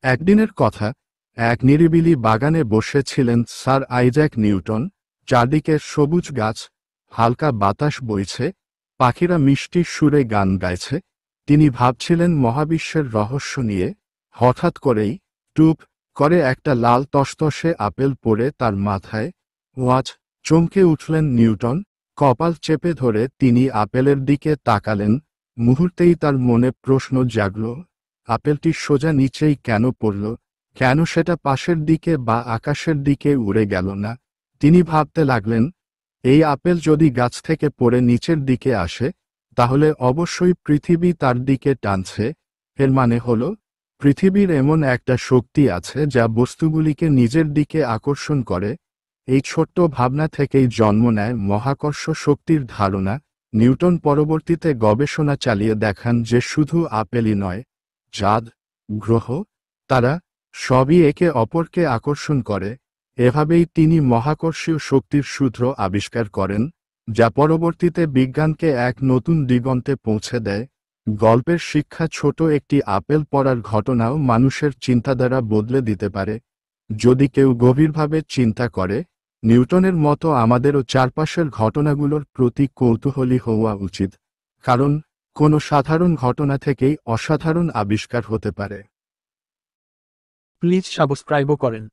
একদিনের কথা, এক নিরিবিলি বাগানে বসেছিলেন স্যার আইজ্যাক নিউটন। চারদিকে সবুজ গাছ, হালকা বাতাস বইছে, পাখিরা মিষ্টি সুরে গান গাইছে। তিনি ভাবছিলেন মহাবিশ্বের রহস্য নিয়ে। হঠাৎ করেই টুপ করে একটা লাল তসতসে আপেল পড়ে তার মাথায়। ওয়াচ! চমকে উঠলেন নিউটন। কপাল চেপে ধরে তিনি আপেলের দিকে তাকালেন। মুহূর্তেই তার মনে প্রশ্ন জাগল, আপেলটি সোজা নিচেই কেন পড়ল? কেন সেটা পাশের দিকে বা আকাশের দিকে উড়ে গেল না? তিনি ভাবতে লাগলেন, এই আপেল যদি গাছ থেকে পড়ে নিচের দিকে আসে, তাহলে অবশ্যই পৃথিবী তার দিকে টানছে। এর মানে হলো, পৃথিবীর এমন একটা শক্তি আছে যা বস্তুগুলিকে নিজের দিকে আকর্ষণ করে। এই ছোট্ট ভাবনা থেকেই জন্ম নেয় মহাকর্ষ শক্তির ধারণা। নিউটন পরবর্তীতে গবেষণা চালিয়ে দেখান যে শুধু আপেলই নয়, চাঁদ, গ্রহ, তারা সবই একে অপরকে আকর্ষণ করে। এভাবেই তিনি মহাকর্ষীয় শক্তির সূত্র আবিষ্কার করেন, যা পরবর্তীতে বিজ্ঞানকে এক নতুন দিগন্তে পৌঁছে দেয়। গল্পের শিক্ষা, ছোট একটি আপেল পড়ার ঘটনাও মানুষের চিন্তাধারা বদলে দিতে পারে। যদি কেউ গভীরভাবে চিন্তা করে, নিউটনের মতো আমাদেরও চারপাশের ঘটনাগুলোর প্রতি কৌতূহলী হওয়া উচিত। কারণ কোনো সাধারণ ঘটনা থেকেই অসাধারণ আবিষ্কার হতে পারে। প্লিজ সাবস্ক্রাইবও করেন।